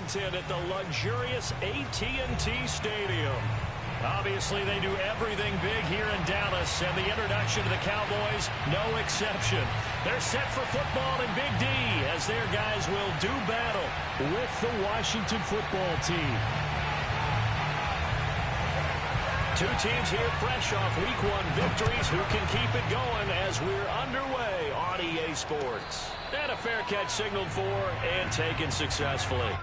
Washington at the luxurious AT&T Stadium. Obviously, they do everything big here in Dallas, and the introduction to the Cowboys, no exception. They're set for football in Big D as their guys will do battle with the Washington football team. Two teams here fresh off Week 1 victories. Who can keep it going as we're underway on EA Sports? And a fair catch signaled for and taken successfully.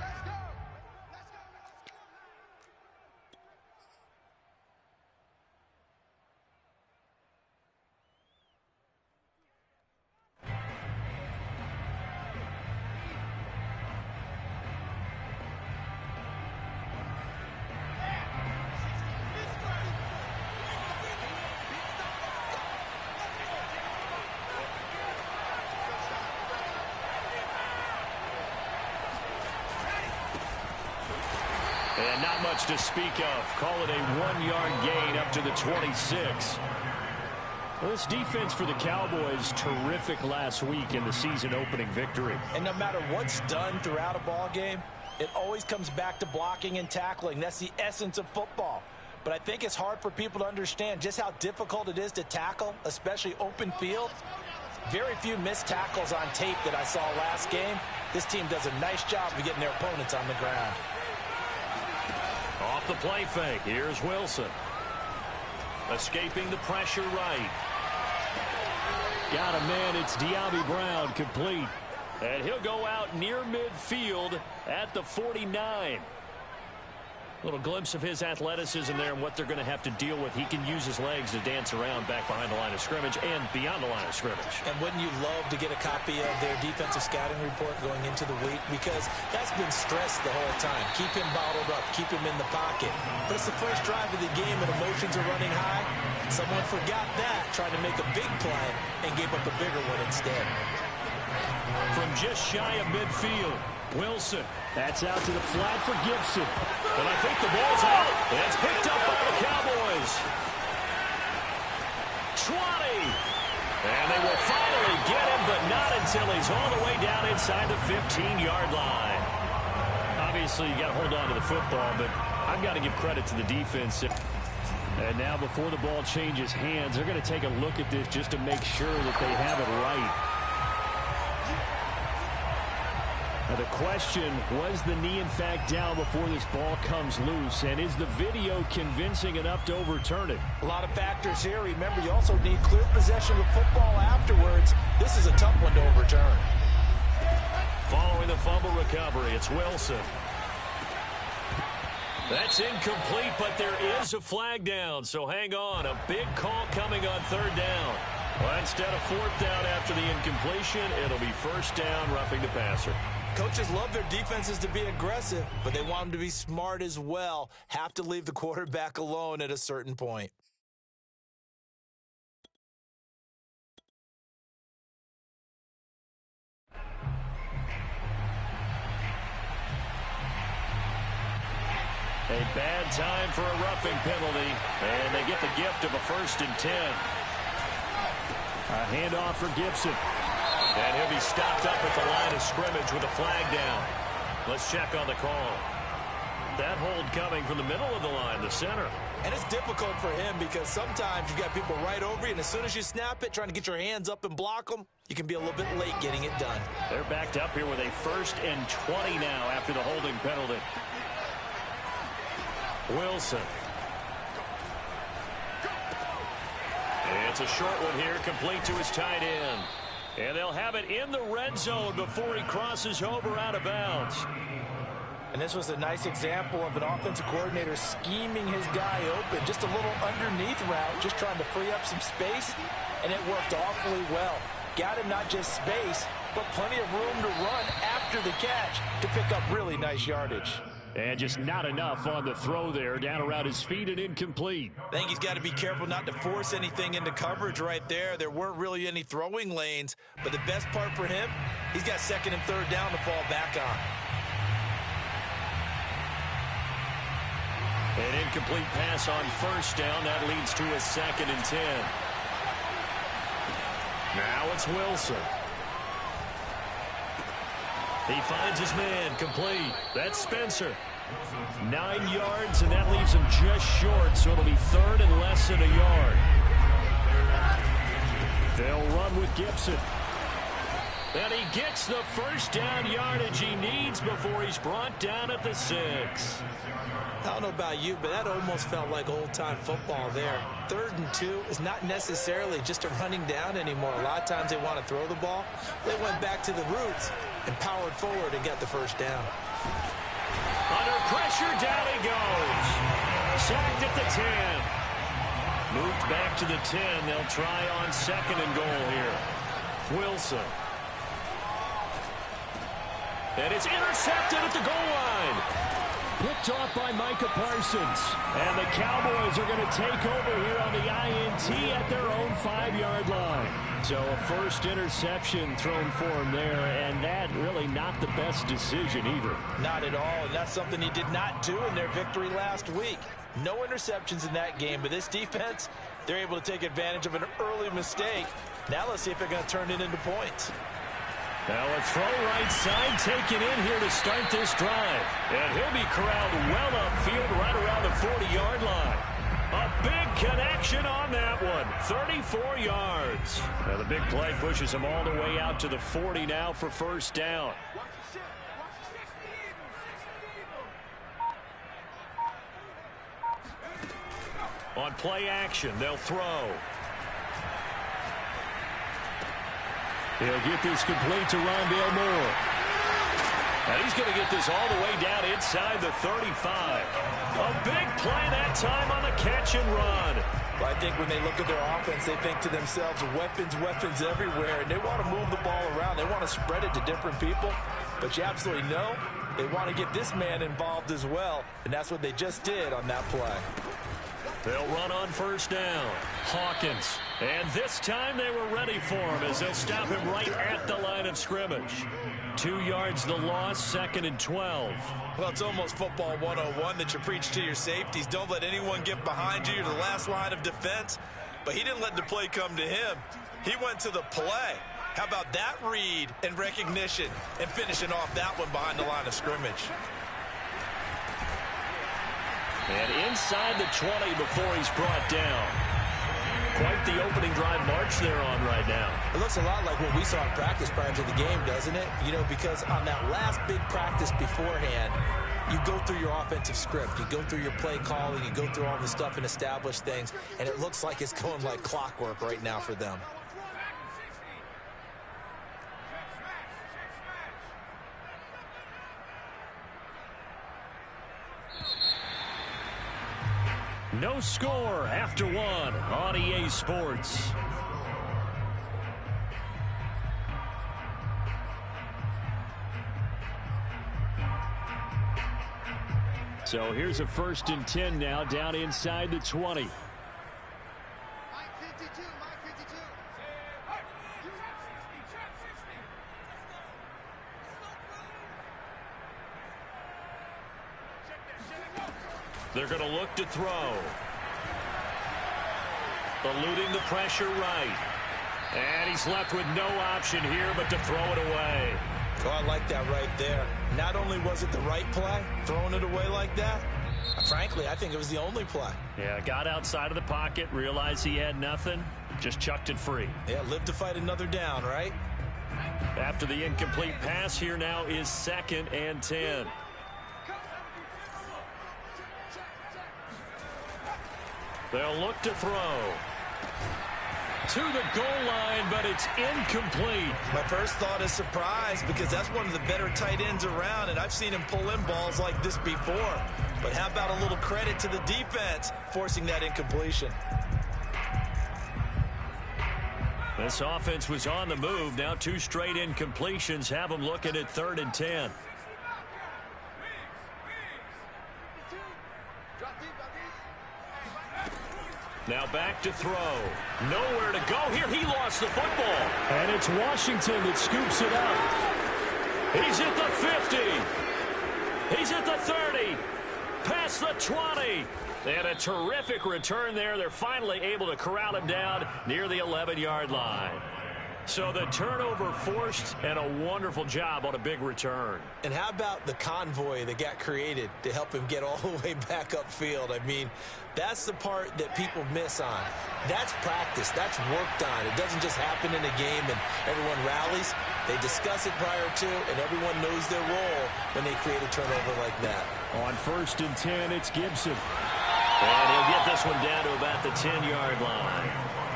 And not much to speak of. Call it a 1-yard gain up to the 26. Well, this defense for the Cowboys, terrific last week in the season-opening victory. And no matter what's done throughout a ball game, it always comes back to blocking and tackling. That's the essence of football. But I think it's hard for people to understand just how difficult it is to tackle, especially open field. Very few missed tackles on tape that I saw last game. This team does a nice job of getting their opponents on the ground. Off the play fake, here's Wilson. Escaping the pressure right. Got a man, it's De'Ami Brown, complete. And he'll go out near midfield at the 49. Little glimpse of his athleticism there and what they're going to have to deal with. He can use his legs to dance around back behind the line of scrimmage and beyond the line of scrimmage. And wouldn't you love to get a copy of their defensive scouting report going into the week? Because that's been stressed the whole time. Keep him bottled up. Keep him in the pocket. But it's the first drive of the game and emotions are running high. Someone forgot that, trying to make a big play, and gave up a bigger one instead. From just shy of midfield, Wilson. That's out to the flat for Gibson. But I think the ball's out. And it's picked up by the Cowboys. 20. And they will finally get him, but not until he's all the way down inside the 15-yard line. Obviously, you got to hold on to the football, but I've got to give credit to the defense. And now before the ball changes hands, they're going to take a look at this just to make sure that they have it right. Now the question, was the knee in fact down before this ball comes loose? And is the video convincing enough to overturn it? A lot of factors here. Remember, you also need clear possession of football afterwards. This is a tough one to overturn. Following the fumble recovery, it's Wilson. That's incomplete, but there is a flag down, so hang on. A big call coming on third down. Well, instead of fourth down after the incompletion, it'll be first down, roughing the passer. Coaches love their defenses to be aggressive, but they want them to be smart as well. Have to leave the quarterback alone at a certain point. A bad time for a roughing penalty, and they get the gift of a 1st and 10. A handoff for Gibson. And he'll be stopped up at the line of scrimmage with a flag down. Let's check on the call. That hold coming from the middle of the line, the center. And it's difficult for him because sometimes you've got people right over you, and as soon as you snap it, trying to get your hands up and block them, you can be a little bit late getting it done. They're backed up here with a 1st and 20 now after the holding penalty. Wilson. And it's a short one here, complete to his tight end. And they'll have it in the red zone before he crosses over out of bounds. And this was a nice example of an offensive coordinator scheming his guy open. Just a little underneath route, just trying to free up some space. And it worked awfully well. Got him not just space, but plenty of room to run after the catch to pick up really nice yardage. And just not enough on the throw there, down around his feet and incomplete. I think he's got to be careful not to force anything into coverage right there. There weren't really any throwing lanes, but the best part for him, he's got 2nd and 3rd down to fall back on. An incomplete pass on 1st down. That leads to a 2nd and 10. Now it's Wilson. He finds his man, complete. That's Spencer. 9 yards, and that leaves him just short, so it'll be third and less than a yard. They'll run with Gibson. And he gets the first down yardage he needs before he's brought down at the 6. I don't know about you, but that almost felt like old-time football there. 3rd and 2 is not necessarily just a running down anymore. A lot of times they want to throw the ball. They went back to the roots and powered forward and got the first down. Under pressure, down he goes. Sacked at the 10. Moved back to the 10. They'll try on 2nd and goal here. Wilson. And it's intercepted at the goal line. Picked off by Micah Parsons. And the Cowboys are going to take over here on the INT at their own 5-yard line. So a first interception thrown for him there, and that really not the best decision either. Not at all, and that's something he did not do in their victory last week. No interceptions in that game, but this defense, they're able to take advantage of an early mistake. Now let's see if they're going to turn it into points. Now a throw right side taken in here to start this drive. And he'll be corralled well upfield right around the 40-yard line. A big connection on that one. 34 yards. Now the big play pushes him all the way out to the 40 now for first down. On play action, they'll throw. He'll get this complete to Rondale Moore. And he's going to get this all the way down inside the 35. A big play that time on the catch and run. Well, I think when they look at their offense, they think to themselves, weapons, weapons everywhere. And they want to move the ball around. They want to spread it to different people. But you absolutely know they want to get this man involved as well. And that's what they just did on that play. They'll run on first down. Hawkins. And this time they were ready for him as they'll stop him right at the line of scrimmage. 2 yards the loss, 2nd and 12. Well, it's almost football 101 that you preach to your safeties. Don't let anyone get behind you. You're the last line of defense. But he didn't let the play come to him. He went to the play. How about that read and recognition and finishing off that one behind the line of scrimmage? And inside the 20 before he's brought down. Quite the opening drive march they're on right now. It looks a lot like what we saw in practice prior to the game, doesn't it? You know, because on that last big practice beforehand, you go through your offensive script. You go through your play calling. You go through all the stuff and establish things. And it looks like it's going like clockwork right now for them. No score after one on EA Sports. So here's a 1st and 10 now down inside the 20. They're going to look to throw. Eluding the pressure right. And he's left with no option here but to throw it away. Oh, I like that right there. Not only was it the right play, throwing it away like that, frankly, I think it was the only play. Yeah, got outside of the pocket, realized he had nothing, just chucked it free. Yeah, live to fight another down, right? After the incomplete pass, here now is 2nd and 10. They'll look to throw. To the goal line, but it's incomplete. My first thought is surprise because that's one of the better tight ends around, and I've seen him pull in balls like this before. But how about a little credit to the defense forcing that incompletion? This offense was on the move. Now 2 straight incompletions have them looking at 3rd and 10. Now back to throw. Nowhere to go here. He lost the football. And it's Washington that scoops it up. He's at the 50. He's at the 30. Past the 20. And a terrific return there. They're finally able to corral him down near the 11-yard line. So the turnover forced, and a wonderful job on a big return. And how about the convoy that got created to help him get all the way back upfield? I mean, that's the part that people miss on. That's practice. That's worked on. It doesn't just happen in a game and everyone rallies. They discuss it prior to, and everyone knows their role when they create a turnover like that. On 1st and 10, it's Gibson. And he'll get this one down to about the 10-yard line.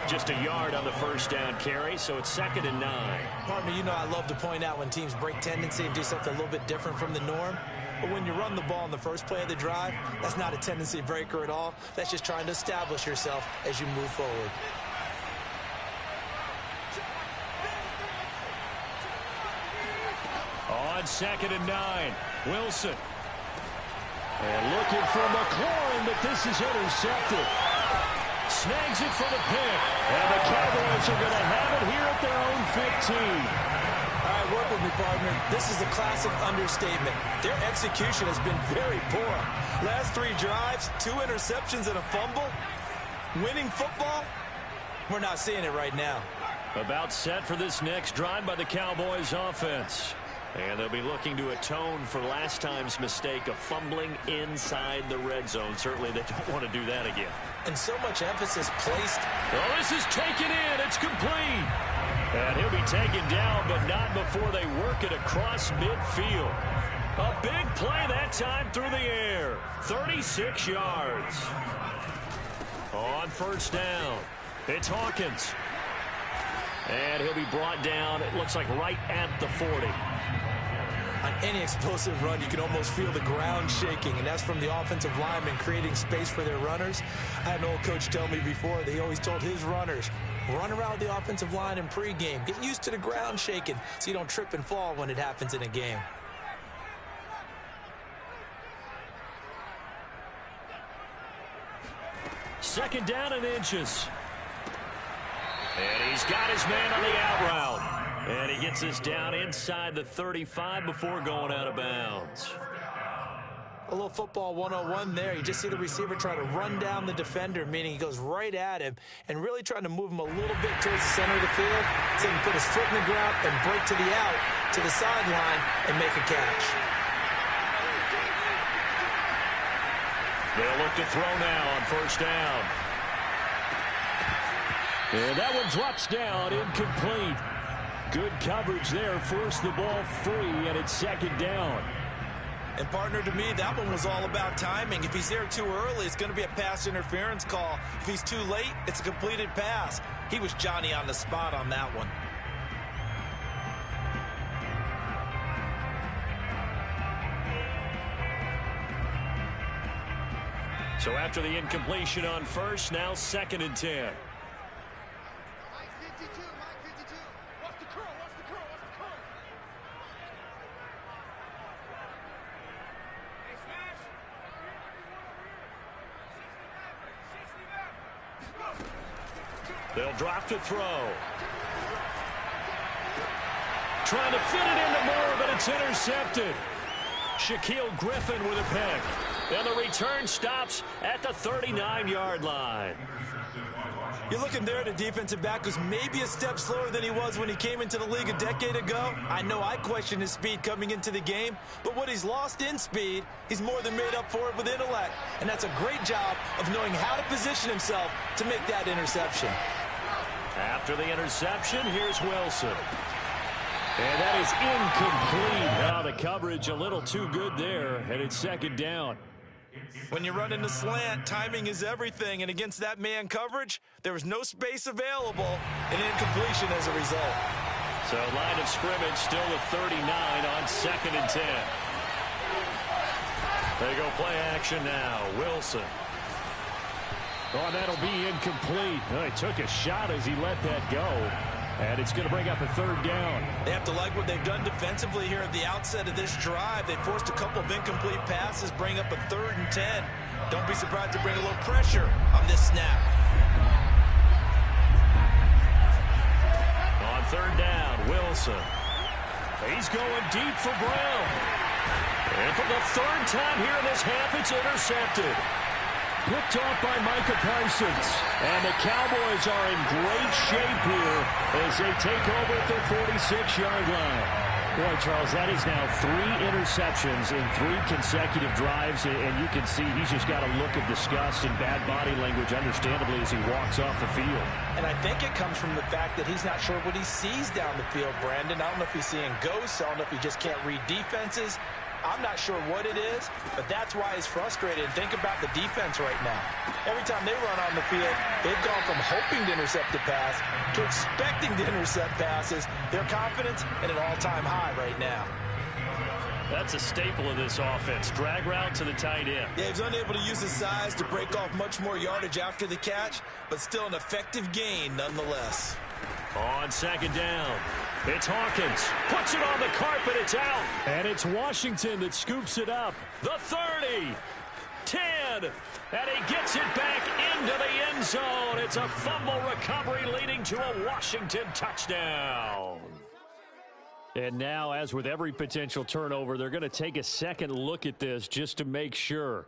Just a yard on the first down carry, so it's 2nd and 9. Partner, you know I love to point out when teams break tendency and do something a little bit different from the norm. But when you run the ball in the first play of the drive, that's not a tendency breaker at all. That's just trying to establish yourself as you move forward. On 2nd and 9, Wilson. And looking for McLaurin, but this is intercepted. Snags it for the pick. And the Cowboys are going to have it here at their own 15. All right, work with me, partner. This is a classic understatement. Their execution has been very poor. Last 3 drives, 2 interceptions and a fumble. Winning football? We're not seeing it right now. About set for this next drive by the Cowboys offense. And they'll be looking to atone for last time's mistake of fumbling inside the red zone. Certainly they don't want to do that again. And so much emphasis placed. Oh, this is taken in. It's complete. And he'll be taken down, but not before they work it across midfield. A big play that time through the air. 36 yards. On 1st down, it's Hawkins. And he'll be brought down, it looks like right at the 40. On any explosive run, you can almost feel the ground shaking, and that's from the offensive linemen creating space for their runners. I had an old coach tell me before that he always told his runners, run around the offensive line in pregame. Get used to the ground shaking so you don't trip and fall when it happens in a game. Second down and inches. And he's got his man on the out route. And he gets us down inside the 35 before going out of bounds. A little football 101 there. You just see the receiver trying to run down the defender, meaning he goes right at him and really trying to move him a little bit towards the center of the field so he can put his foot in the ground and break to the out, to the sideline, and make a catch. They'll look to throw now on 1st down. And that one drops down, incomplete. Good coverage there, forced the ball free, and it's 2nd down. And partner, to me, that one was all about timing. If he's there too early, it's going to be a pass interference call. If he's too late, it's a completed pass. He was Johnny on the spot on that one. So after the incompletion on 1st, now 2nd and 10. They'll drop to throw. Trying to fit it into Moore, but it's intercepted. Shaquille Griffin with a pick. And the return stops at the 39-yard line. You're looking there at a defensive back who's maybe a step slower than he was when he came into the league a decade ago. I know I questioned his speed coming into the game, but what he's lost in speed, he's more than made up for it with intellect. And that's a great job of knowing how to position himself to make that interception. After the interception, here's Wilson. And that is incomplete. Now the coverage a little too good there, and it's 2nd down. When you run in the slant, timing is everything, and against that man coverage, there was no space available, and incompletion as a result. So line of scrimmage still the 39 on 2nd and 10. They go play action now. Wilson. Oh, that'll be incomplete. Oh, he took a shot as he let that go. And it's going to bring up a 3rd down. They have to like what they've done defensively here at the outset of this drive. They forced a couple of incomplete passes, bring up a 3rd and 10. Don't be surprised to bring a little pressure on this snap. On 3rd down, Wilson. He's going deep for Brown. And for the 3rd time here in this half, it's intercepted. Picked off by Micah Parsons. And the Cowboys are in great shape here as they take over at their 46-yard line. Boy, Charles, that is now 3 interceptions in 3 consecutive drives, and you can see he's just got a look of disgust and bad body language, understandably, as he walks off the field. And I think it comes from the fact that he's not sure what he sees down the field, Brandon. I don't know if he's seeing ghosts. I don't know if he just can't read defenses. I'm not sure what it is, but that's why he's frustrated. Think about the defense right now. Every time they run on the field, they've gone from hoping to intercept a pass to expecting to intercept passes. Their confidence at an all-time high right now. That's a staple of this offense. Drag route to the tight end. Yeah, he's unable to use his size to break off much more yardage after the catch, but still an effective gain nonetheless. On second down, it's Hawkins. Puts it on the carpet. It's out. And it's Washington that scoops it up. The 30, 10, and he gets it back into the end zone. It's a fumble recovery leading to a Washington touchdown. And now, as with every potential turnover, they're going to take a second look at this just to make sure.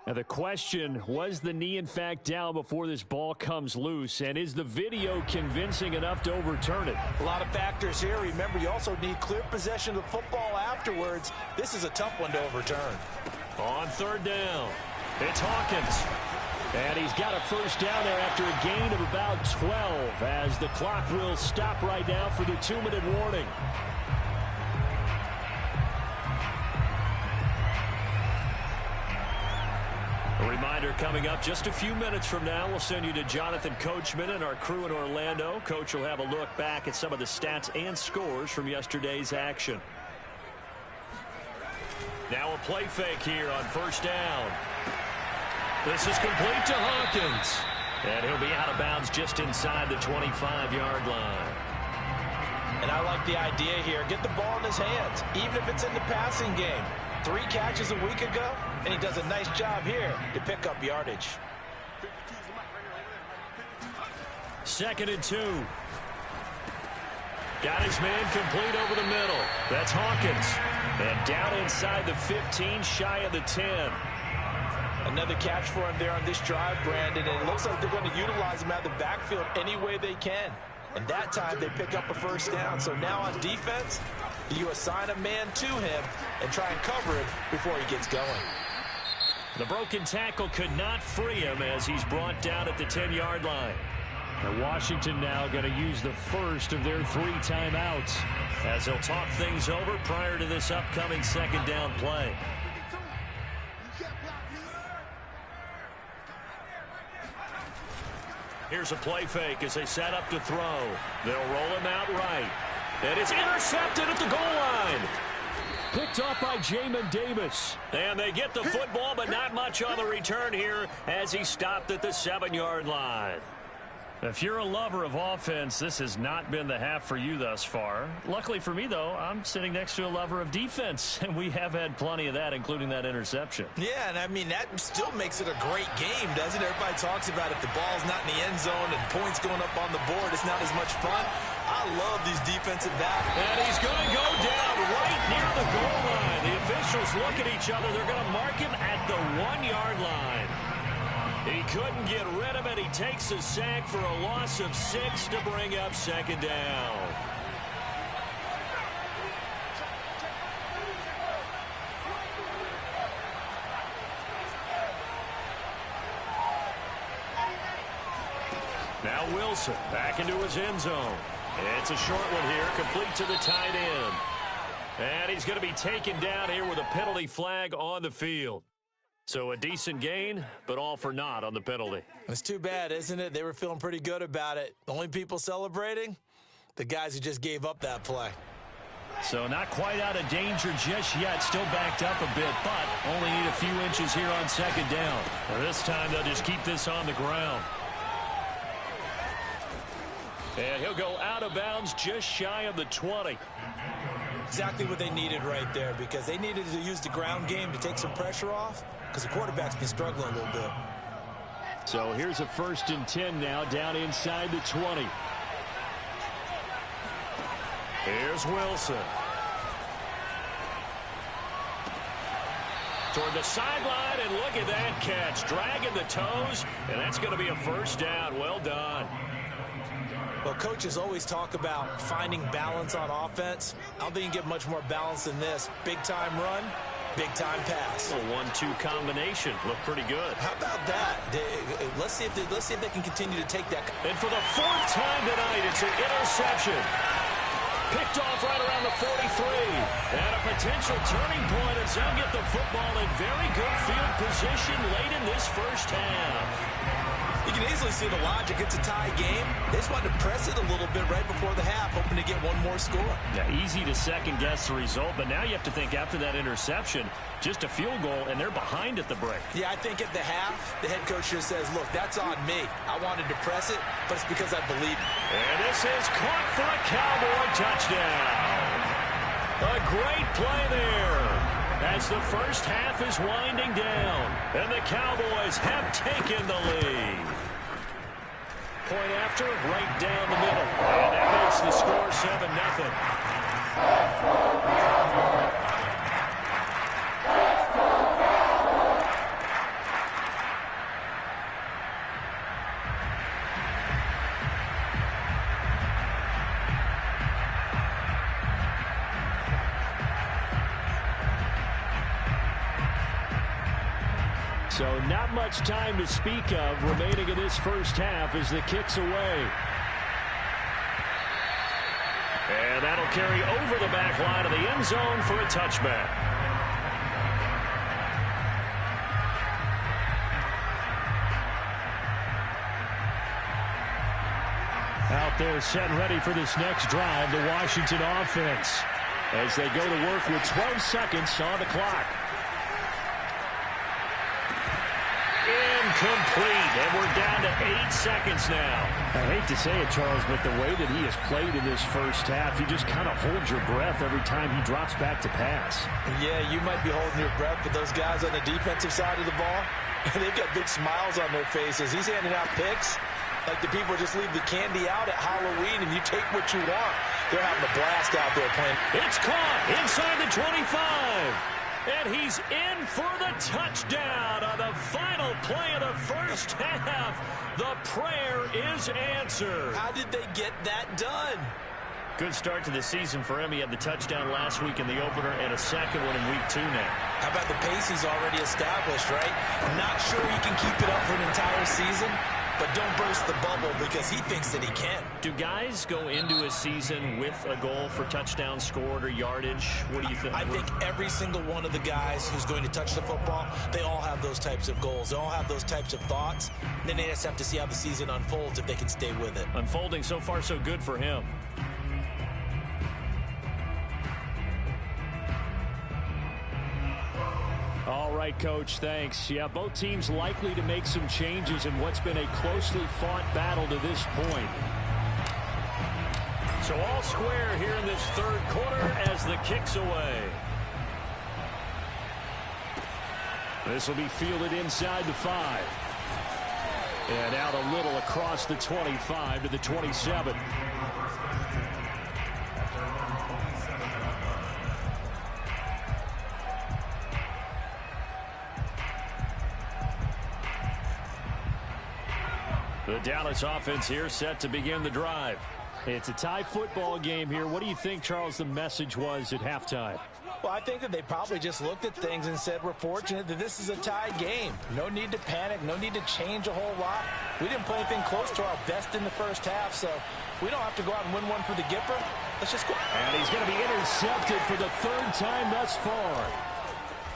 Now the question, was the knee in fact down before this ball comes loose, and is the video convincing enough to overturn it? A lot of factors here. Remember, you also need clear possession of the football afterwards. This is a tough one to overturn. On third down, it's Hawkins. And he's got a first down there after a gain of about 12 as the clock will stop right now for the 2-minute warning. A reminder coming up just a few minutes from now, we'll send you to Jonathan Coachman and our crew in Orlando. Coach will have a look back at some of the stats and scores from yesterday's action. Now a play fake here on first down. This is complete to Hawkins. And he'll be out of bounds just inside the 25-yard line. And I like the idea here. Get the ball in his hands, even if it's in the passing game. 3 catches a week ago, and he does a nice job here to pick up yardage. 2nd and 2. Got his man complete over the middle. That's Hawkins. And down inside the 15, shy of the 10. Another catch for him there on this drive, Brandon, and it looks like they're going to utilize him out of the backfield any way they can. And that time they pick up a first down. So now on defense, you assign a man to him and try and cover it before he gets going. The broken tackle could not free him as he's brought down at the 10-yard line. And Washington now going to use the first of their 3 timeouts as they'll talk things over prior to this upcoming second down play. Here's a play fake as they set up to throw. They'll roll him out right. And it's intercepted at the goal line. Picked up by Jamin Davis. And they get the football, but not much on the return here as he stopped at the 7-yard line. If you're a lover of offense, this has not been the half for you thus far. Luckily for me, though, I'm sitting next to a lover of defense, and we have had plenty of that, including that interception. Yeah, and I mean, that still makes it a great game, doesn't it? Everybody talks about if the ball's not in the end zone and points going up on the board, it's not as much fun. I love these defensive battles. And he's going to go down right near the goal line. The officials look at each other. They're going to mark him at the 1-yard line. He couldn't get rid of it. He takes a sack for a loss of 6 to bring up second down. Now Wilson back into his end zone. It's a short one here, complete to the tight end. And he's going to be taken down here with a penalty flag on the field. So a decent gain, but all for naught on the penalty. It's too bad, isn't it? They were feeling pretty good about it. The only people celebrating, the guys who just gave up that play. So not quite out of danger just yet. Still backed up a bit, but only need a few inches here on second down. Well, this time they'll just keep this on the ground. And he'll go out of bounds just shy of the 20. Exactly what they needed right there, because they needed to use the ground game to take some pressure off, because the quarterback's been struggling a little bit. So here's a 1st and 10 now, down inside the 20. Here's Wilson. Toward the sideline, and look at that catch. Dragging the toes, and that's going to be a first down. Well done. Well, coaches always talk about finding balance on offense. I don't think you can get much more balance than this. Big-time run, big-time pass. A 1-2 combination. Looked pretty good. How about that? Let's see if they can continue to take that. And for the fourth time tonight, it's an interception. Picked off right around the 43. And a potential turning point as they'll get the football in very good field position late in this first half. You can easily see the logic. It's a tie game. They just wanted to press it a little bit right before the half, hoping to get one more score. Yeah, easy to second-guess the result, but now you have to think after that interception, just a field goal, and they're behind at the break. Yeah, I think at the half, the head coach just says, look, that's on me. I wanted to press it, but it's because I believe it. And this is caught for a Cowboy touchdown. A great play there as the first half is winding down, and the Cowboys have taken the lead. Point after, right down the middle, and that makes the score 7-0. So not much time to speak of remaining in this first half as the kick's away. And that'll carry over the back line of the end zone for a touchback. Out there set and ready for this next drive, the Washington offense, as they go to work with 12 seconds on the clock. Incomplete, and we're down to 8 seconds now. I hate to say it, Charles, but the way that he has played in this first half, you just kind of hold your breath every time he drops back to pass. Yeah, you might be holding your breath, but those guys on the defensive side of the ball, they've got big smiles on their faces. He's handing out picks like the people just leave the candy out at Halloween and you take what you want. They're having a blast out there playing. It's caught inside the 25. And he's in for the touchdown on the final play of the first half. The prayer is answered. How did they get that done? Good start to the season for him. He had the touchdown last week in the opener and a second one in week 2 now. How about the pace he's already established, right? Not sure he can keep it up for an entire season, but don't burst the bubble because he thinks that he can. Do guys go into a season with a goal for touchdowns scored or yardage? What do you think? I think every single one of the guys who's going to touch the football, they all have those types of goals. They all have those types of thoughts. And then they just have to see how the season unfolds if they can stay with it. Unfolding so far so good for him. All right, Coach, thanks. Yeah, both teams likely to make some changes in what's been a closely fought battle to this point. So all square here in this third quarter as the kick's away. This will be fielded inside the 5. And out a little across the 25 to the 27. The Dallas offense here set to begin the drive. It's a tie football game here. What do you think, Charles, the message was at halftime? Well, I think that they probably just looked at things and said, we're fortunate that this is a tie game. No need to panic. No need to change a whole lot. We didn't play anything close to our best in the first half, so we don't have to go out and win one for the Gipper. Let's just go. And he's going to be intercepted for the third time thus far.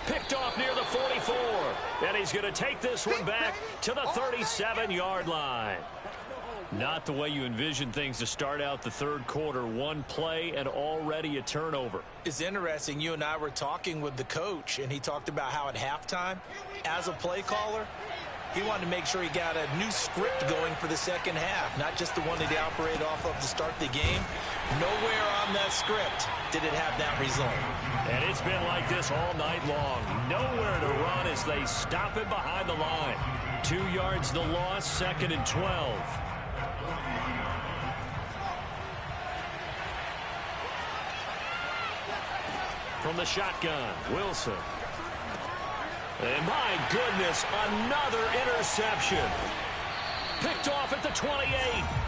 Picked off near the 44. And he's going to take this one back to the 37-yard line. Not the way you envision things to start out the third quarter. One play and already a turnover. It's interesting. You and I were talking with the coach, and he talked about how at halftime, as a play caller, he wanted to make sure he got a new script going for the second half, not just the one that he operated off of to start the game. Nowhere on that script did it have that result. And it's been like this all night long. Nowhere to run as they stop him behind the line. 2 yards the loss, 2nd and 12. From the shotgun, Wilson. And my goodness, another interception. Picked off at the 28,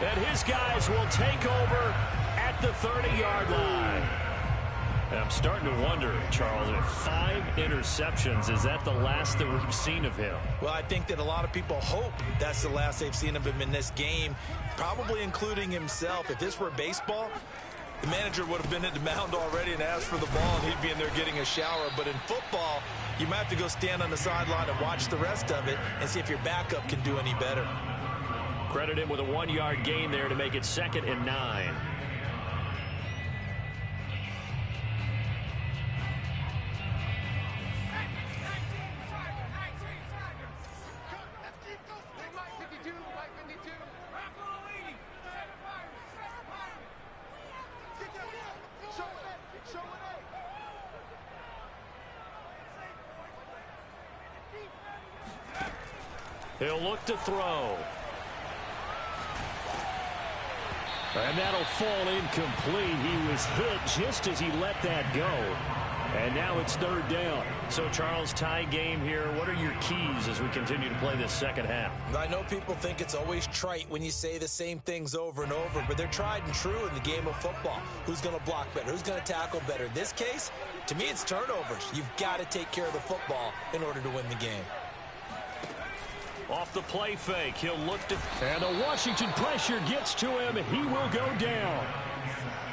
and his guys will take over at the 30-yard line. And I'm starting to wonder, Charles, if 5 interceptions, is that the last that we've seen of him? Well, I think that a lot of people hope that's the last they've seen of him in this game, probably including himself. If this were baseball, the manager would have been at the mound already and asked for the ball, and he'd be in there getting a shower. But in football, you might have to go stand on the sideline and watch the rest of it and see if your backup can do any better. Credit him with a 1-yard gain there to make it 2nd and 9. He'll look to throw. And that'll fall incomplete. He was hit just as he let that go. And now it's 3rd down. So, Charles, tie game here. What are your keys as we continue to play this second half? I know people think it's always trite when you say the same things over and over, but they're tried and true in the game of football. Who's going to block better? Who's going to tackle better? In this case, to me, it's turnovers. You've got to take care of the football in order to win the game. Off the play fake, he'll look to... And the Washington pressure gets to him. He will go down.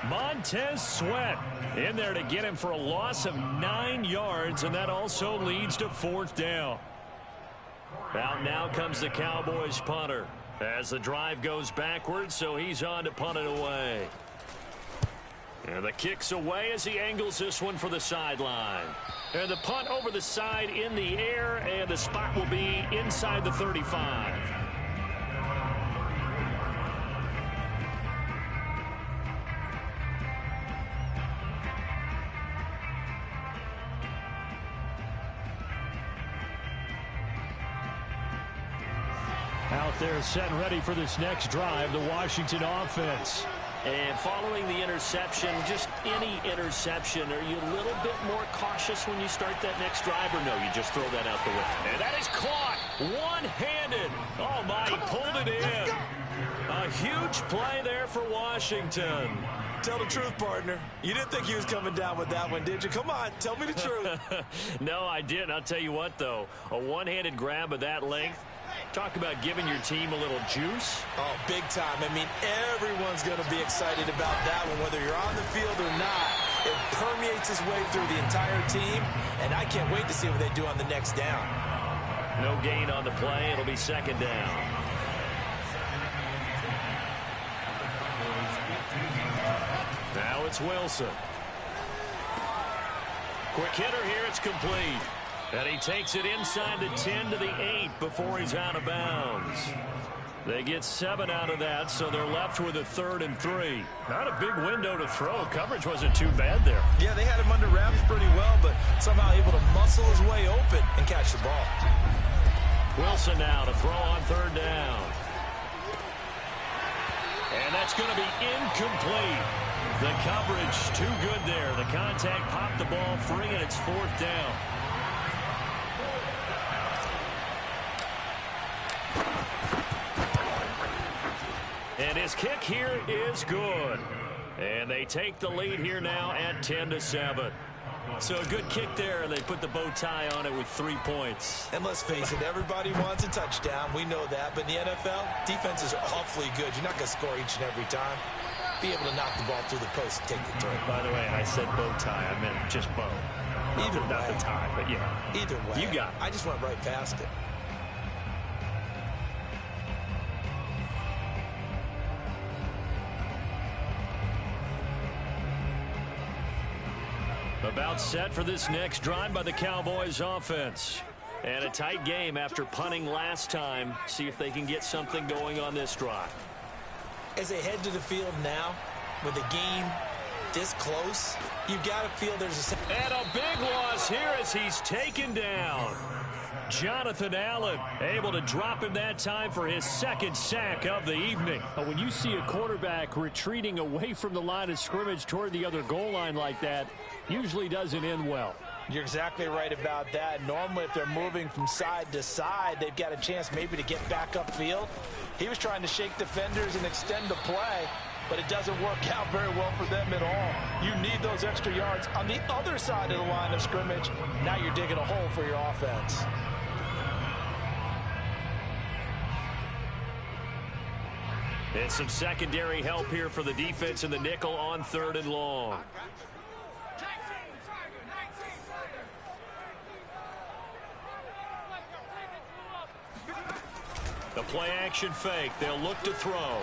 Montez Sweat in there to get him for a loss of 9 yards, and that also leads to 4th down. Out now comes the Cowboys punter as the drive goes backwards, so he's on to punt it away. And the kick's away as he angles this one for the sideline. And the punt over the side in the air, and the spot will be inside the 35. Out there set and ready for this next drive, the Washington offense. And following the interception, just any interception, are you a little bit more cautious when you start that next drive, or no, you just throw that out the window? And that is caught one-handed. Oh, my, he pulled it in. A huge play there for Washington. Tell the truth, partner. You didn't think he was coming down with that one, did you? Come on, tell me the truth. No, I didn't. I'll tell you what, though. A one-handed grab of that length. Talk about giving your team a little juice. Oh, big time. I mean, everyone's going to be excited about that one, whether you're on the field or not. It permeates its way through the entire team, and I can't wait to see what they do on the next down. No gain on the play. It'll be 2nd down. Now it's Wilson. Quick hitter here. It's complete. And he takes it inside the 10 to the 8 before he's out of bounds. They get 7 out of that, so they're left with a 3rd and 3. Not a big window to throw. Coverage wasn't too bad there. Yeah, they had him under wraps pretty well, but somehow able to muscle his way open and catch the ball. Wilson now to throw on 3rd down. And that's going to be incomplete. The coverage too good there. The contact popped the ball free, and it's 4th down. And his kick here is good. And they take the lead here now at 10-7. So a good kick there, and they put the bow tie on it with 3 points. And let's face it, everybody wants a touchdown. We know that. But in the NFL, defenses are awfully good. You're not going to score each and every time. Be able to knock the ball through the post and take the throw. By the way, I said bow tie. I meant just bow. Either way. Not the tie, but yeah. Either way. You got it. I just went right past it. About set for this next drive by the Cowboys offense. And a tight game after punting last time. See if they can get something going on this drive. As they head to the field now, with the game this close, you've got to feel there's a... And a big loss here as he's taken down. Jonathan Allen able to drop him that time for his 2nd sack of the evening. When you see a quarterback retreating away from the line of scrimmage toward the other goal line like that, usually doesn't end well. You're exactly right about that. Normally, if they're moving from side to side, they've got a chance maybe to get back upfield. He was trying to shake defenders and extend the play, but it doesn't work out very well for them at all. You need those extra yards on the other side of the line of scrimmage. Now you're digging a hole for your offense. And some secondary help here for the defense in the nickel on 3rd and long. The play action fake. They'll look to throw.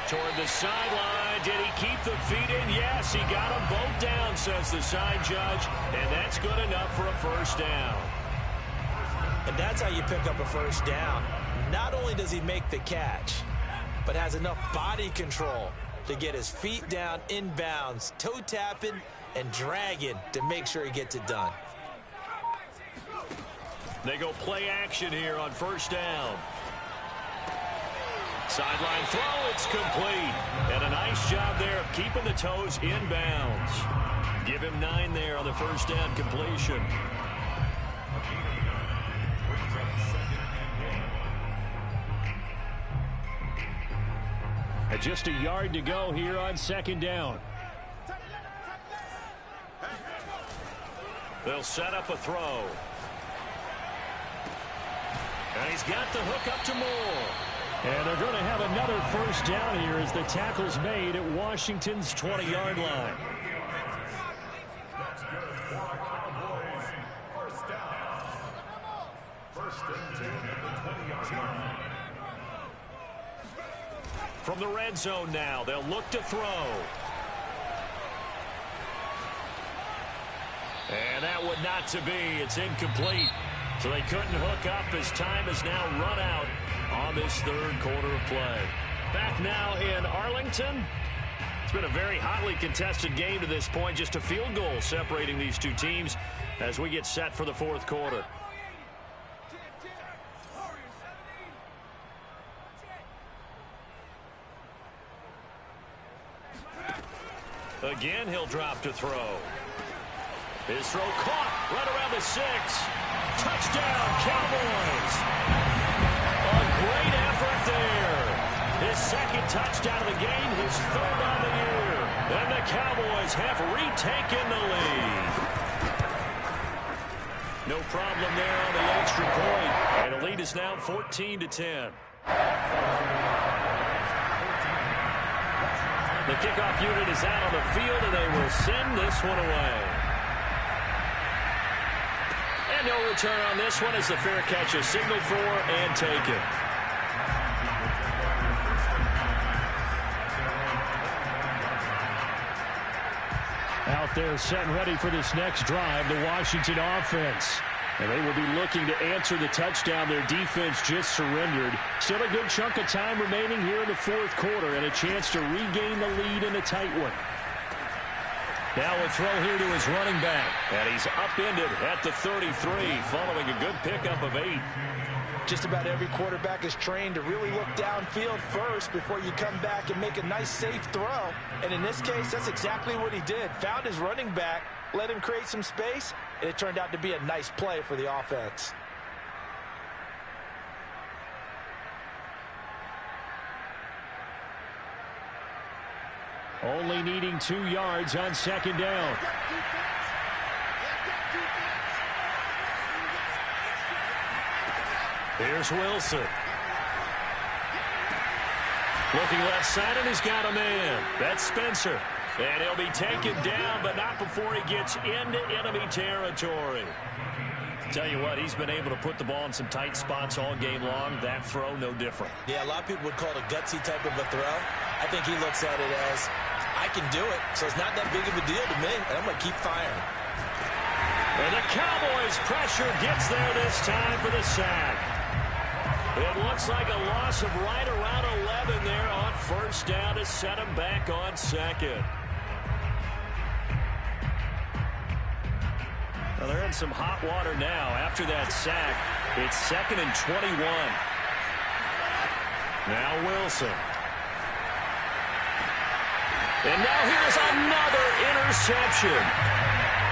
Toward the sideline. Did he keep the feet in? Yes, he got them both down, says the side judge. And that's good enough for a first down. And that's how you pick up a first down. Not only does he make the catch, but has enough body control to get his feet down inbounds, toe tapping and dragging to make sure he gets it done. They go play action here on first down. Sideline throw, it's complete. And a nice job there of keeping the toes inbounds. Give him 9 there on the first down completion. And just a yard to go here on 2nd down. They'll set up a throw. And he's got the hook up to Moore. And they're going to have another first down here as the tackle's made at Washington's 20-yard line. From the red zone now, they'll look to throw. And that would not to be. It's incomplete. So they couldn't hook up as time has now run out on this 3rd quarter of play. Back now in Arlington. It's been a very hotly contested game to this point. Just a field goal separating these two teams as we get set for the 4th quarter. Again, he'll drop to throw. His throw caught right around the 6. Touchdown, Cowboys. A great effort there. His 2nd touchdown of the game, his 3rd on the year. And the Cowboys have retaken the lead. No problem there on the extra point. And the lead is now 14-10. The kickoff unit is out on the field, and they will send this one away. And no return on this one as the fair catch is signaled for and taken. Out there set and ready for this next drive, the Washington offense. And they will be looking to answer the touchdown their defense just surrendered. Still a good chunk of time remaining here in the 4th quarter and a chance to regain the lead in a tight one. Now a throw here to his running back. And he's upended at the 33 following a good pickup of 8. Just about every quarterback is trained to really look downfield first before you come back and make a nice, safe throw. And in this case, that's exactly what he did. Found his running back, let him create some space, and it turned out to be a nice play for the offense. Only needing 2 yards on 2nd down. Here's Wilson. Looking left side, and he's got a man. That's Spencer. And he'll be taken down, but not before he gets into enemy territory. Tell you what, he's been able to put the ball in some tight spots all game long. That throw, no different. Yeah, a lot of people would call it a gutsy type of a throw. I think he looks at it as, I can do it, so it's not that big of a deal to me, and I'm going to keep firing. And the Cowboys' pressure gets there this time for the sack. It looks like a loss of right around 11 there on first down to set him back on 2nd. Well, they're in some hot water now. After that sack, it's 2nd and 21. Now Wilson. And now here's another interception.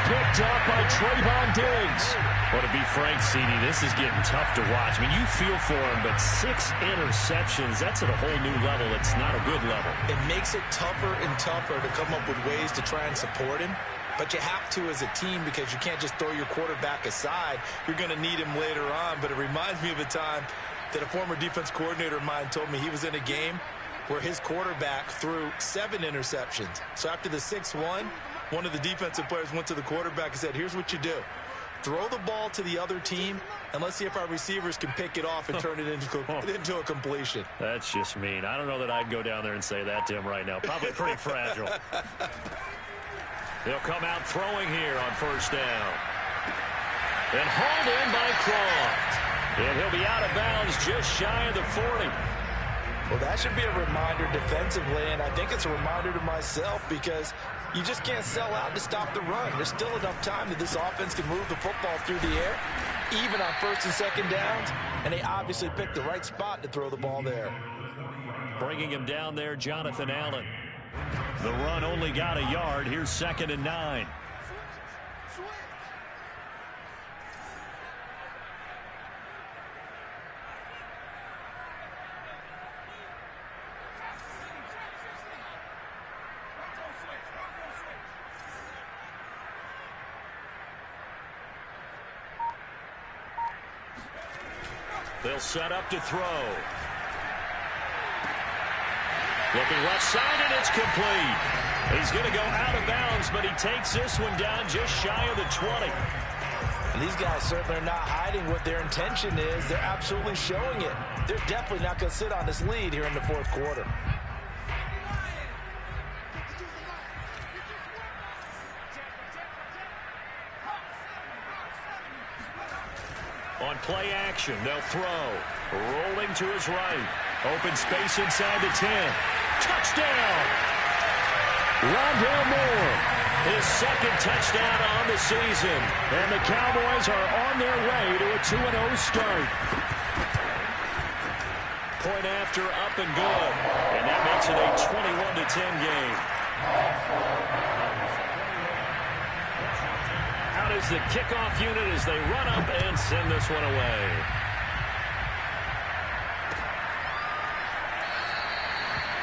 Picked up by Trayvon Diggs. Well, to be frank, CD, this is getting tough to watch. I mean, you feel for him, but 6 interceptions, that's at a whole new level. It's not a good level. It makes it tougher and tougher to come up with ways to try and support him. But you have to as a team because you can't just throw your quarterback aside. You're going to need him later on. But it reminds me of a time that a former defense coordinator of mine told me he was in a game where his quarterback threw 7 interceptions. So after the 6th one of the defensive players went to the quarterback and said, here's what you do. Throw the ball to the other team, and let's see if our receivers can pick it off and turn it into a completion. That's just mean. I don't know that I'd go down there and say that to him right now. Probably pretty fragile. They'll come out throwing here on first down. And hauled in by Croft. And he'll be out of bounds just shy of the 40. Well, that should be a reminder defensively, and I think it's a reminder to myself because you just can't sell out to stop the run. There's still enough time that this offense can move the football through the air, even on 1st and 2nd downs, and they obviously picked the right spot to throw the ball there. Bringing him down there, Jonathan Allen. The run only got a yard. Here's 2nd and 9. They'll set up to throw. Looking left side, and it's complete. He's going to go out of bounds, but he takes this one down just shy of the 20. And these guys certainly are not hiding what their intention is. They're absolutely showing it. They're definitely not going to sit on this lead here in the 4th quarter. On play action, they'll throw. Rolling to his right. Open space inside the 10. Touchdown! Rondale Moore, his 2nd touchdown on the season. And the Cowboys are on their way to a 2-0 start. Point after, up and good. And that makes it a 21-10 game. Out is the kickoff unit as they run up and send this one away.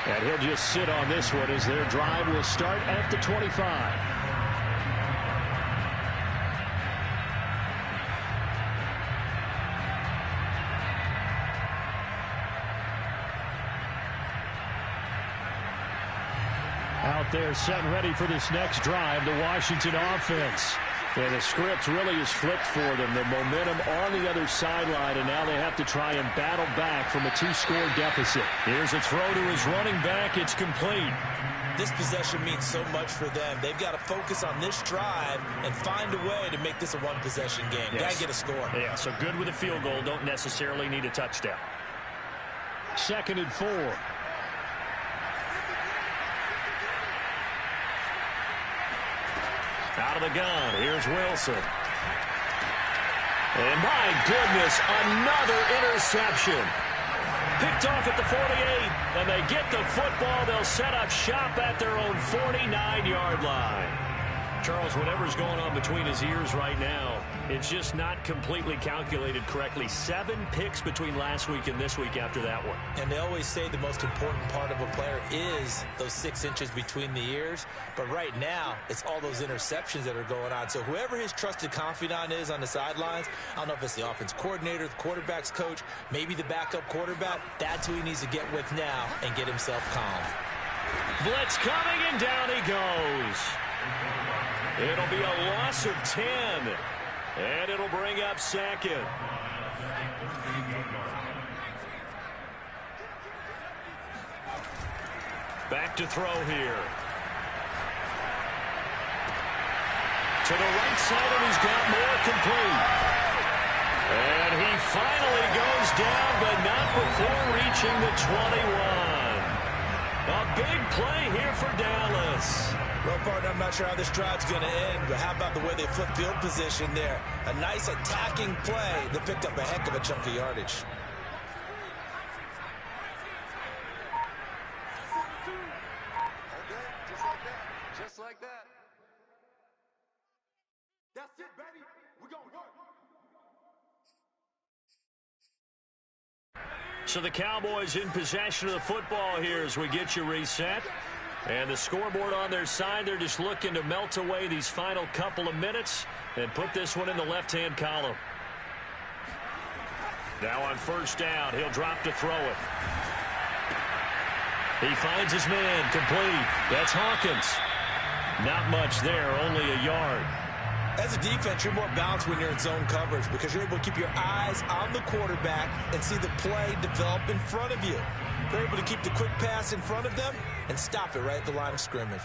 And he'll just sit on this one as their drive will start at the 25. Out there set and ready for this next drive, the Washington offense. And the script really is flipped for them. The momentum on the other sideline, and now they have to try and battle back from a 2-score deficit. Here's a throw to his running back. It's complete. This possession means so much for them. They've got to focus on this drive and find a way to make this a one-possession game. Yes. Got to get a score. Yeah, so good with a field goal. Don't necessarily need a touchdown. 2nd and 4. Out of the gun, here's Wilson. And my goodness, another interception. Picked off at the 48, and they get the football. They'll set up shop at their own 49-yard line. Charles, whatever's going on between his ears right now, it's just not completely calculated correctly. 7 picks between last week and this week after that one. And they always say the most important part of a player is those 6 inches between the ears. But right now, it's all those interceptions that are going on. So whoever his trusted confidant is on the sidelines, I don't know if it's the offense coordinator, the quarterback's coach, maybe the backup quarterback, that's who he needs to get with now and get himself calm. Blitz coming, and down he goes. It'll be a loss of 10, and it'll bring up 2nd. Back to throw here. To the right side, and he's got more complete. And he finally goes down, but not before reaching the 21. A big play here for Dallas. Well, partner, I'm not sure how this drive's going to end, but how about the way they flip field position there? A nice attacking play that picked up a heck of a chunk of yardage. Just like that. That's it, baby. We're going to work. So the Cowboys in possession of the football here as we get you reset. And the scoreboard on their side, they're just looking to melt away these final couple of minutes and put this one in the left-hand column. Now on first down, he'll drop to throw it. He finds his man, complete. That's Hawkins. Not much there, only a yard. As a defense, you're more balanced when you're in zone coverage because you're able to keep your eyes on the quarterback and see the play develop in front of you. They're able to keep the quick pass in front of them and stop it right at the line of scrimmage.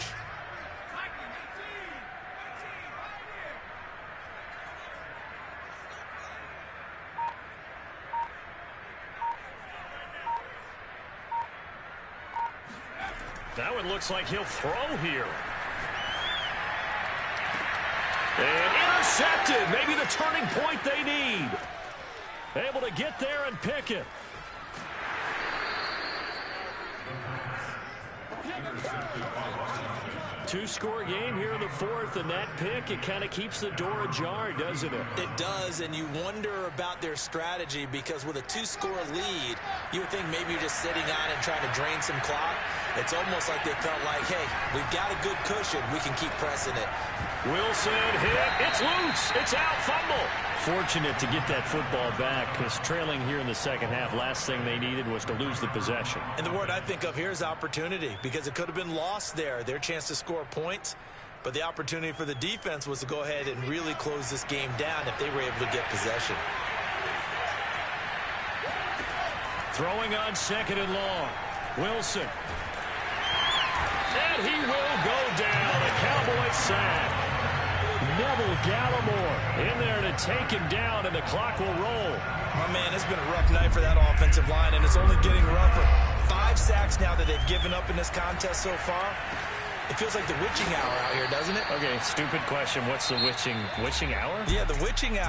That one looks like he'll throw here. And intercepted. Maybe the turning point they need. Able to get there and pick it. Two-score game here in the fourth, and that pick, it kind of keeps the door ajar, doesn't it? It does, and you wonder about their strategy because with a two-score lead, you would think maybe you're just sitting on it and trying to drain some clock. It's almost like they felt like, hey, we've got a good cushion. We can keep pressing it. Wilson hit. It's loose. It's out. Fumble. Fortunate to get that football back because trailing here in the second half, last thing they needed was to lose the possession. And the word I think of here is opportunity because it could have been lost there, their chance to score points. But the opportunity for the defense was to go ahead and really close this game down if they were able to get possession. Throwing on second and long. Wilson. And he will go down. A Cowboy sack. Neville Gallimore in there to take him down, and the clock will roll. Oh, man, it's been a rough night for that offensive line, and it's only getting rougher. 5 sacks now that they've given up in this contest so far. It feels like the witching hour out here, doesn't it? Okay, stupid question. What's the witching hour? Yeah, the witching hour.